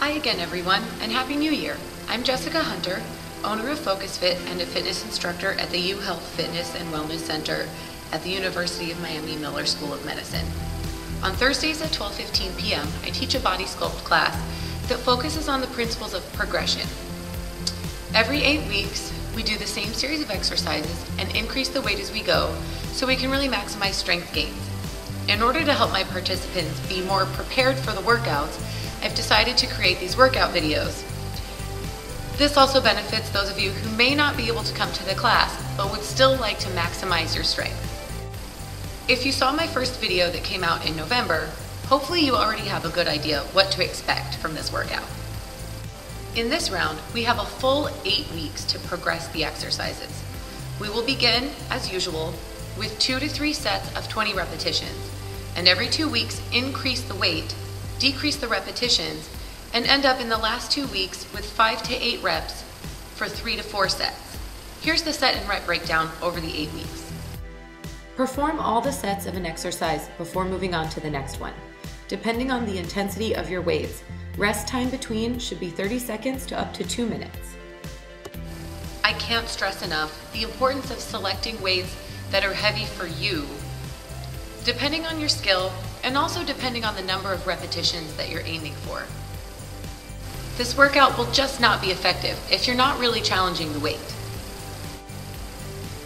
Hi again everyone, and Happy New Year! I'm Jessica Hunter, owner of Focus Fit and a fitness instructor at the UHealth Fitness and Wellness Center at the University of Miami Miller School of Medicine. On Thursdays at 12:15 p.m., I teach a body sculpt class that focuses on the principles of progression. Every 8 weeks, we do the same series of exercises and increase the weight as we go so we can really maximize strength gains. In order to help my participants be more prepared for the workouts, I've decided to create these workout videos. This also benefits those of you who may not be able to come to the class, but would still like to maximize your strength. If you saw my first video that came out in November, hopefully you already have a good idea what to expect from this workout. In this round, we have a full 8 weeks to progress the exercises. We will begin, as usual, with 2 to 3 sets of 20 repetitions, and every 2 weeks increase the weight, decrease the repetitions, and end up in the last 2 weeks with 5 to 8 reps for 3 to 4 sets. Here's the set and rep breakdown over the 8 weeks. Perform all the sets of an exercise before moving on to the next one. Depending on the intensity of your weights, rest time between should be 30 seconds to up to 2 minutes. I can't stress enough the importance of selecting weights that are heavy for you, depending on your skill and also depending on the number of repetitions that you're aiming for. This workout will just not be effective if you're not really challenging the weight.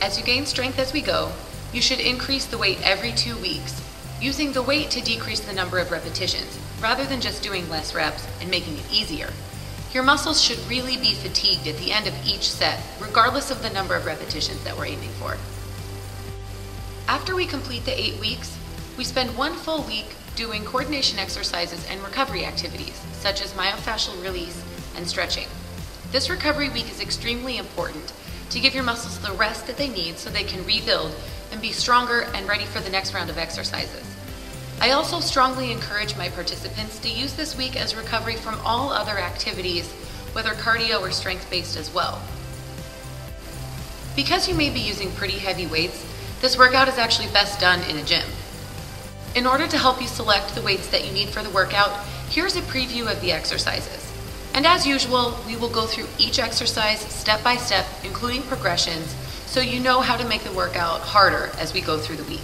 As you gain strength as we go, you should increase the weight every 2 weeks, using the weight to decrease the number of repetitions, rather than just doing less reps and making it easier. Your muscles should really be fatigued at the end of each set, regardless of the number of repetitions that we're aiming for. After we complete the 8 weeks, we spend 1 full week doing coordination exercises and recovery activities, such as myofascial release and stretching. This recovery week is extremely important to give your muscles the rest that they need so they can rebuild and be stronger and ready for the next round of exercises. I also strongly encourage my participants to use this week as recovery from all other activities, whether cardio or strength-based as well. Because you may be using pretty heavy weights, this workout is actually best done in a gym. In order to help you select the weights that you need for the workout, here's a preview of the exercises. And as usual, we will go through each exercise step by step, including progressions, so you know how to make the workout harder as we go through the weeks.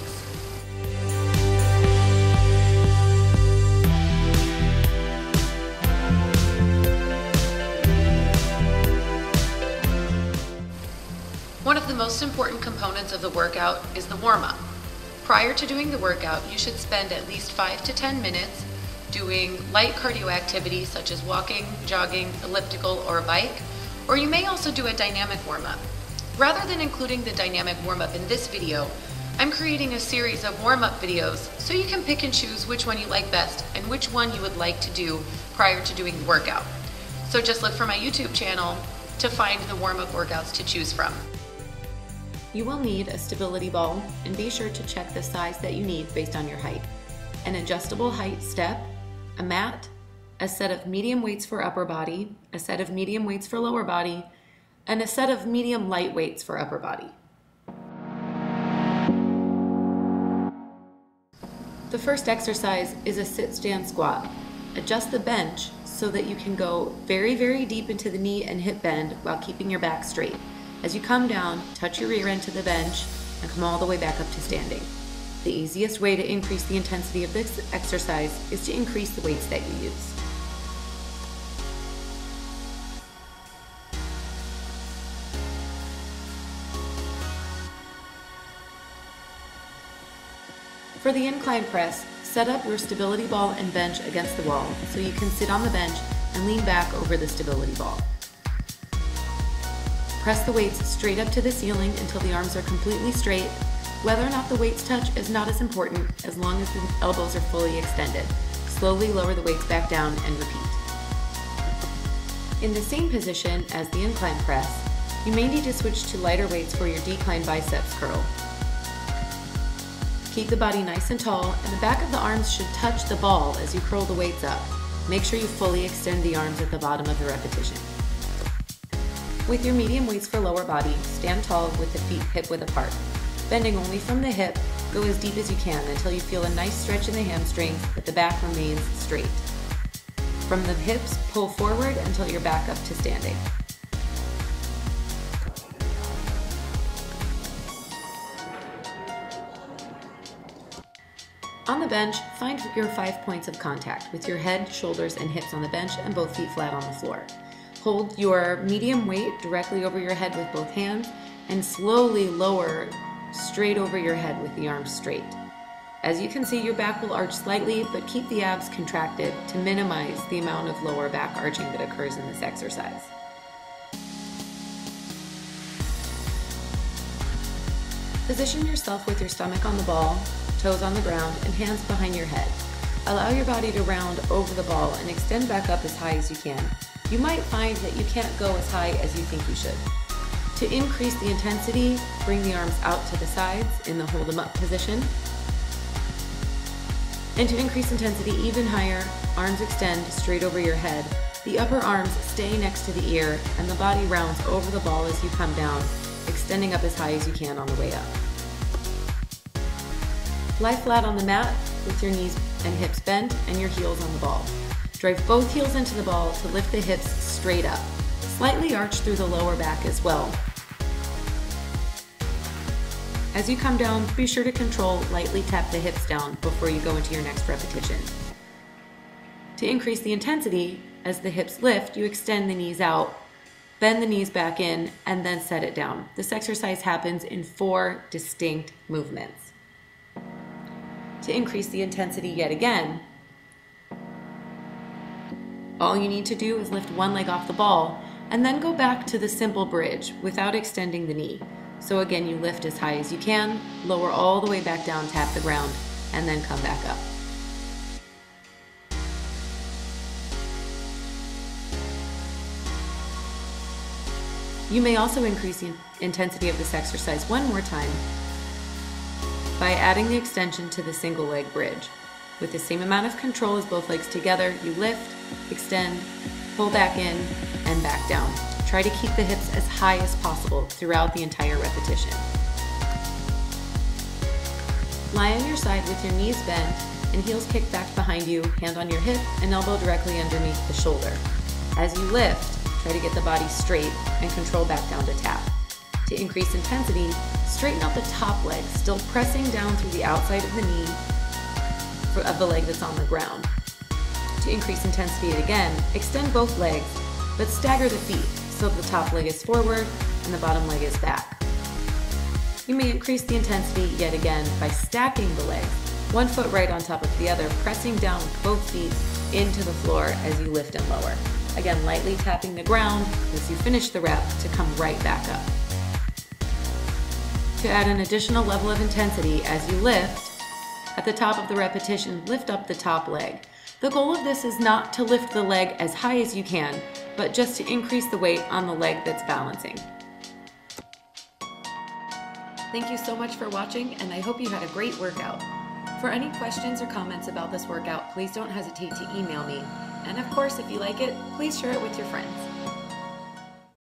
One of the most important components of the workout is the warm-up. Prior to doing the workout, you should spend at least 5 to 10 minutes doing light cardio activities such as walking, jogging, elliptical, or a bike, or you may also do a dynamic warm-up. Rather than including the dynamic warm-up in this video, I'm creating a series of warm-up videos so you can pick and choose which one you like best and which one you would like to do prior to doing the workout. So just look for my YouTube channel to find the warm-up workouts to choose from. You will need a stability ball, and be sure to check the size that you need based on your height. An adjustable height step, a mat, a set of medium weights for upper body, a set of medium weights for lower body, and a set of medium light weights for upper body. The first exercise is a sit-stand squat. Adjust the bench so that you can go very, very deep into the knee and hip bend while keeping your back straight. As you come down, touch your rear end to the bench and come all the way back up to standing. The easiest way to increase the intensity of this exercise is to increase the weights that you use. For the incline press, set up your stability ball and bench against the wall so you can sit on the bench and lean back over the stability ball. Press the weights straight up to the ceiling until the arms are completely straight. Whether or not the weights touch is not as important as long as the elbows are fully extended. Slowly lower the weights back down and repeat. In the same position as the incline press, you may need to switch to lighter weights for your decline biceps curl. Keep the body nice and tall, and the back of the arms should touch the ball as you curl the weights up. Make sure you fully extend the arms at the bottom of the repetition. With your medium weights for lower body, stand tall with the feet hip-width apart. Bending only from the hip, go as deep as you can until you feel a nice stretch in the hamstrings, but the back remains straight. From the hips, pull forward until you're back up to standing. On the bench, find your 5 points of contact with your head, shoulders, and hips on the bench and both feet flat on the floor. Hold your medium weight directly over your head with both hands and slowly lower straight over your head with the arms straight. As you can see, your back will arch slightly, but keep the abs contracted to minimize the amount of lower back arching that occurs in this exercise. Position yourself with your stomach on the ball, toes on the ground, and hands behind your head. Allow your body to round over the ball and extend back up as high as you can. You might find that you can't go as high as you think you should. To increase the intensity, bring the arms out to the sides in the hold them up position. And to increase intensity even higher, arms extend straight over your head. The upper arms stay next to the ear and the body rounds over the ball as you come down, extending up as high as you can on the way up. Lie flat on the mat with your knees and hips bent and your heels on the ball. Drive both heels into the ball to lift the hips straight up. Slightly arch through the lower back as well. As you come down, be sure to control, lightly tap the hips down before you go into your next repetition. To increase the intensity, as the hips lift, you extend the knees out, bend the knees back in, and then set it down. This exercise happens in 4 distinct movements. To increase the intensity yet again, all you need to do is lift one leg off the ball and then go back to the simple bridge without extending the knee. So again, you lift as high as you can, lower all the way back down, tap the ground, and then come back up. You may also increase the intensity of this exercise one more time by adding the extension to the single leg bridge. With the same amount of control as both legs together, you lift, extend, pull back in, and back down. Try to keep the hips as high as possible throughout the entire repetition. Lie on your side with your knees bent and heels kicked back behind you, hand on your hip and elbow directly underneath the shoulder. As you lift, try to get the body straight and control back down to tap. To increase intensity, straighten out the top leg, still pressing down through the outside of the knee of the leg that's on the ground. To increase intensity again, extend both legs, but stagger the feet so the top leg is forward and the bottom leg is back. You may increase the intensity yet again by stacking the legs, one foot right on top of the other, pressing down with both feet into the floor as you lift and lower. Again, lightly tapping the ground as you finish the rep to come right back up. To add an additional level of intensity as you lift, at the top of the repetition, lift up the top leg. The goal of this is not to lift the leg as high as you can, but just to increase the weight on the leg that's balancing. Thank you so much for watching, and I hope you had a great workout. For any questions or comments about this workout, please don't hesitate to email me. And of course, if you like it, please share it with your friends.